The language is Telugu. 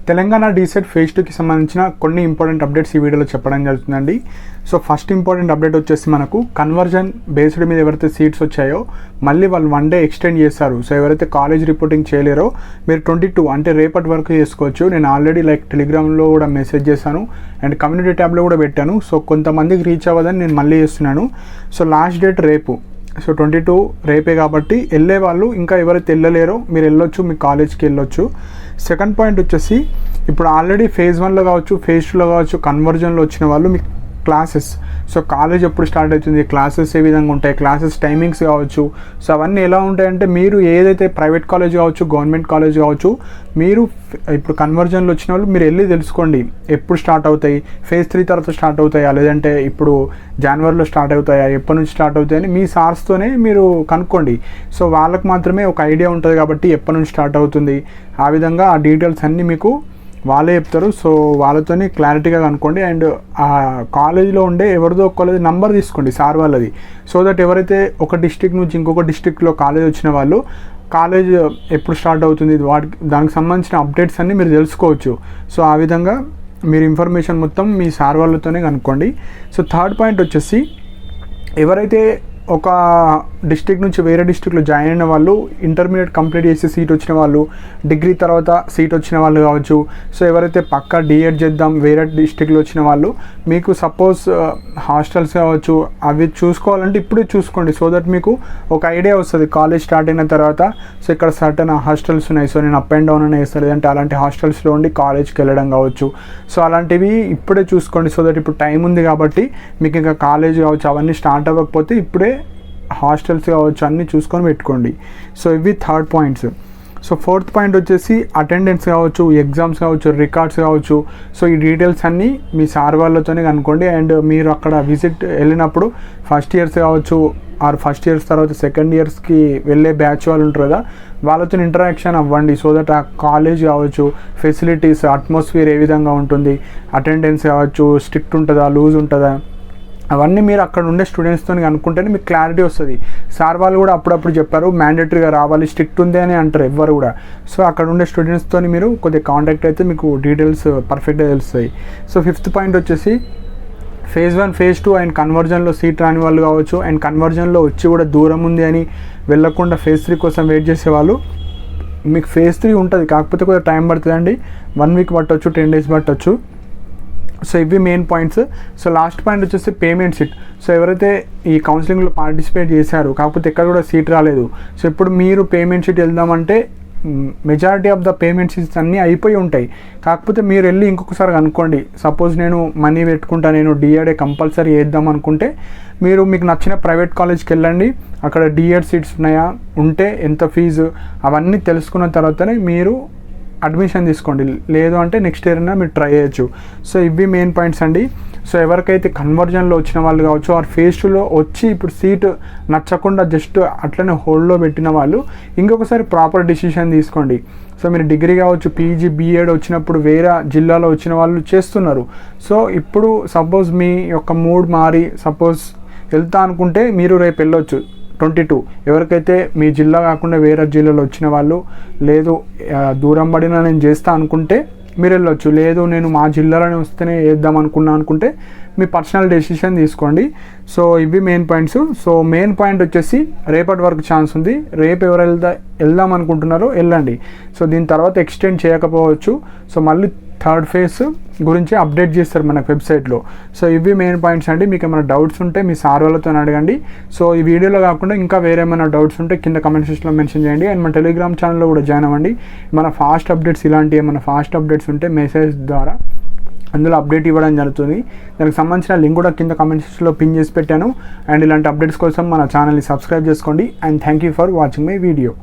తెలంగాణ డీసెట్ ఫేజ్ 2కి సంబంధించిన కొన్ని ఇంపార్టెంట్ అప్డేట్స్ ఈ వీడియోలో చెప్పడం జరుగుతుందండి. సో ఫస్ట్ ఇంపార్టెంట్ అప్డేట్ వచ్చేసి మనకు కన్వర్జన్ బేస్డ్ మీద ఎవరైతే సీట్స్ వచ్చాయో మళ్ళీ వాళ్ళు 1 డే ఎక్స్టెండ్ చేస్తారు. సో ఎవరైతే కాలేజ్ రిపోర్టింగ్ చేయలేరో మీరు 22 అంటే రేపటి వరకు చేసుకోవచ్చు. నేను ఆల్రెడీ టెలిగ్రామ్లో కూడా మెసేజ్ చేశాను అండ్ కమ్యూనిటీ ట్యాబ్లో కూడా పెట్టాను. సో కొంతమందికి రీచ్ అవ్వదని నేను మళ్ళీ చేస్తున్నాను. సో లాస్ట్ డేట్ రేపు. సో 22 రేపే కాబట్టి వెళ్ళే వాళ్ళు ఇంకా ఎవరైతే వెళ్ళలేరో మీరు వెళ్ళొచ్చు, మీ కాలేజ్కి వెళ్ళొచ్చు. సెకండ్ పాయింట్ వచ్చేసి ఇప్పుడు ఆల్రెడీ ఫేజ్ 1లో కావచ్చు, ఫేజ్ 2లో కావచ్చు, కన్వర్జన్లో వచ్చిన వాళ్ళు మీ క్లాసెస్, సో కాలేజ్ ఎప్పుడు స్టార్ట్ అవుతుంది, క్లాసెస్ ఏ విధంగా ఉంటాయి, క్లాసెస్ టైమింగ్స్ కావచ్చు, సో అవన్నీ ఎలా ఉంటాయంటే మీరు ఏదైతే ప్రైవేట్ కాలేజ్ కావచ్చు, గవర్నమెంట్ కాలేజ్ కావచ్చు, మీరు ఇప్పుడు కన్వర్జన్లో వచ్చిన వాళ్ళు మీరు వెళ్ళి తెలుసుకోండి ఎప్పుడు స్టార్ట్ అవుతాయి, ఫేజ్ 3 తర్వాత స్టార్ట్ అవుతాయా, లేదంటే ఇప్పుడు జనవరిలో స్టార్ట్ అవుతాయా, ఎప్పటి నుంచి స్టార్ట్ అవుతాయని మీ సార్స్తోనే మీరు కనుక్కోండి. సో వాళ్ళకి మాత్రమే ఒక ఐడియా ఉంటుంది కాబట్టి ఎప్పటి నుంచి స్టార్ట్ అవుతుంది, ఆ విధంగా ఆ డీటెయిల్స్ అన్నీ మీకు వాళ్ళే చెప్తారు. సో వాళ్ళతోనే క్లారిటీగా కనుక్కోండి. అండ్ ఆ కాలేజీలో ఉండే ఎవరిదో ఒక నంబర్ తీసుకోండి సార్ వాళ్ళది. సో దట్ ఎవరైతే ఒక డిస్ట్రిక్ట్ నుంచి ఇంకొక డిస్ట్రిక్ట్లో కాలేజ్ వచ్చిన వాళ్ళు కాలేజ్ ఎప్పుడు స్టార్ట్ అవుతుంది దానికి సంబంధించిన అప్డేట్స్ అన్నీ మీరు తెలుసుకోవచ్చు. సో ఆ విధంగా మీరు ఇన్ఫర్మేషన్ మొత్తం మీ సార్ వాళ్ళతోనే కనుక్కోండి. సో థర్డ్ పాయింట్ వచ్చేసి ఎవరైతే ఒక డిస్ట్రిక్ట్ నుంచి వేరే డిస్ట్రిక్ట్లో జాయిన్ అయిన వాళ్ళు, ఇంటర్మీడియట్ కంప్లీట్ చేసి సీట్ వచ్చిన వాళ్ళు, డిగ్రీ తర్వాత సీట్ వచ్చిన వాళ్ళు కావచ్చు, సో ఎవరైతే పక్కా డిఎడ్ చేద్దాం వేరే డిస్ట్రిక్ట్లో వచ్చిన వాళ్ళు, మీకు సపోజ్ హాస్టల్స్ కావచ్చు అవి చూసుకోవాలంటే ఇప్పుడే చూసుకోండి. సో దట్ మీకు ఒక ఐడియా వస్తుంది కాలేజ్ స్టార్ట్ అయిన తర్వాత. సో ఇక్కడ సర్టన్ హాస్టల్స్ ఉన్నాయి, సో నేను అప్ అండ్ డౌన్ అనే వేస్తాను, లేదంటే అలాంటి హాస్టల్స్లో ఉండి కాలేజ్కి వెళ్ళడం కావచ్చు. సో అలాంటివి ఇప్పుడే చూసుకోండి. సో దట్ ఇప్పుడు టైం ఉంది కాబట్టి మీకు ఇంకా కాలేజ్ కావచ్చు అవన్నీ స్టార్ట్ అవ్వకపోతే ఇప్పుడే హాస్టల్స్ కావచ్చు అన్నీ చూసుకొని పెట్టుకోండి. సో ఇవి third points. So fourth point వచ్చేసి అటెండెన్స్ కావచ్చు, ఎగ్జామ్స్ కావచ్చు, రికార్డ్స్ కావచ్చు. సో ఈ డీటెయిల్స్ అన్నీ మీ సార్ వాళ్ళతోనే కనుక్కోండి. అండ్ మీరు అక్కడ విజిట్ వెళ్ళినప్పుడు ఫస్ట్ ఇయర్స్ కావచ్చు ఆర్ ఫస్ట్ ఇయర్స్ తర్వాత సెకండ్ ఇయర్స్కి వెళ్ళే బ్యాచ్ వాళ్ళు ఉంటారు కదా, వాళ్ళతో ఇంటరాక్షన్ అవ్వండి. సో దట్ ఆ కాలేజ్ కావచ్చు, ఫెసిలిటీస్, అట్మాస్ఫియర్ ఏ విధంగా ఉంటుంది, అటెండెన్స్ కావచ్చు స్ట్రిక్ట్ ఉంటుందా, లూజ్ ఉంటుందా, అవన్నీ మీరు అక్కడ ఉండే స్టూడెంట్స్తో అనుకుంటేనే మీకు క్లారిటీ వస్తుంది. సార్ వాళ్ళు కూడా అప్పుడప్పుడు చెప్పారు మ్యాండేటరీగా రావాలి, స్ట్రిక్ట్ ఉంది అని అంటారు ఎవ్వరు కూడా. సో అక్కడ ఉండే స్టూడెంట్స్తో మీరు కొద్దిగా కాంటాక్ట్ అయితే మీకు డీటెయిల్స్ పర్ఫెక్ట్గా తెలుస్తాయి. సో ఫిఫ్త్ పాయింట్ వచ్చేసి ఫేజ్ 1, ఫేజ్ 2 అండ్ కన్వర్జన్లో సీట్ రాని వాళ్ళు కావచ్చు, అండ్ కన్వర్జన్లో వచ్చి కూడా దూరం ఉంది అని వెళ్ళకుండా ఫేజ్ 3 కోసం వెయిట్ చేసేవాళ్ళు, మీకు ఫేజ్ 3 ఉంటుంది కాకపోతే కొద్దిగా టైం పడుతుందండి. 1 వీక్ పట్టవచ్చు, 10 డేస్ పట్టవచ్చు. సో ఇవి main points. So last point వచ్చేసి పేమెంట్ సీట్. సో ఎవరైతే ఈ కౌన్సిలింగ్లో పార్టిసిపేట్ చేశారు కాకపోతే ఎక్కడ కూడా సీట్ రాలేదు, సో ఇప్పుడు మీరు పేమెంట్ షీట్ వెళ్దామంటే majority of the payment sheets అన్నీ అయిపోయి ఉంటాయి. కాకపోతే మీరు వెళ్ళి ఇంకొకసారి కనుక్కోండి. సపోజ్ నేను మనీ పెట్టుకుంటా, నేను డిఎడ్ కంపల్సరీ వేద్దాం అనుకుంటే మీరు మీకు నచ్చిన ప్రైవేట్ కాలేజ్కి వెళ్ళండి, అక్కడ డిఎడ్ సీట్స్ ఉన్నాయా, ఉంటే ఎంత ఫీజు అవన్నీ తెలుసుకున్న తర్వాతనే మీరు అడ్మిషన్ తీసుకోండి. లేదు అంటే నెక్స్ట్ ఇయర్ అయినా మీరు ట్రై చేయొచ్చు. సో ఇవి మెయిన్ పాయింట్స్ అండి. సో ఎవరికైతే కన్వర్జన్లో వచ్చిన వాళ్ళు కావచ్చు ఆర్ ఫేజ్ 2లో వచ్చి ఇప్పుడు సీట్ నచ్చకుండా జస్ట్ అట్లనే హోల్డ్లో పెట్టిన వాళ్ళు ఇంకొకసారి ప్రాపర్ డిసిషన్ తీసుకోండి. సో మీరు డిగ్రీ కావచ్చు, పీజీ, బీఎడ్ వచ్చినప్పుడు వేరే జిల్లాలో వచ్చిన వాళ్ళు చేస్తున్నారు. సో ఇప్పుడు సపోజ్ మీ యొక్క మూడ్ మారి సపోజ్ వెళ్తా అనుకుంటే మీరు రేపు వెళ్ళొచ్చు 22. ఎవరికైతే మీ జిల్లా కాకుండా వేరే జిల్లాలో వచ్చిన వాళ్ళు, లేదు దూరం పడినా నేను చేస్తా అనుకుంటే మీరు వెళ్ళొచ్చు, లేదు నేను మా జిల్లాలోనే వస్తేనే వేద్దాం అనుకుంటే మీ పర్సనల్ డెసిషన్ తీసుకోండి. సో ఇవి main points. So main point వచ్చేసి రేపటి వరకు ఛాన్స్ ఉంది. రేపు ఎవరు వెళ్దాం అనుకుంటున్నారో వెళ్ళండి. సో దీని తర్వాత ఎక్స్టెండ్ చేయకపోవచ్చు. సో మళ్ళీ థర్డ్ ఫేజ్ గురించి అప్డేట్ చేస్తారు మనకు వెబ్సైట్లో. సో ఇవి మెయిన్ పాయింట్స్ అండి. మీకు ఏమైనా డౌట్స్ ఉంటే మీ సార్ వాళ్ళతో అడగండి. సో ఈ వీడియోలో కాకుండా ఇంకా వేరే ఏమైనా డౌట్స్ ఉంటే కింద కమెంట్ సెక్షన్లో మెన్షన్ చేయండి. అండ్ మన టెలిగ్రామ్ ఛానల్లో కూడా జాయిన్ అవ్వండి. మన ఫాస్ట్ అప్డేట్స్ ఇలాంటి ఏమైనా ఫాస్ట్ అప్డేట్స్ ఉంటే మెసేజ్ ద్వారా అందులో అప్డేట్ ఇవ్వడం జరుగుతుంది. దానికి సంబంధించిన లింక్ కూడా కింద కమెంట్ సెక్షన్లో పిన్ చేసి పెట్టాను. అండ్ ఇలాంటి అప్డేట్స్ కోసం మన ఛానల్ని సబ్స్క్రైబ్ చేసుకోండి. And thank you for watching my video.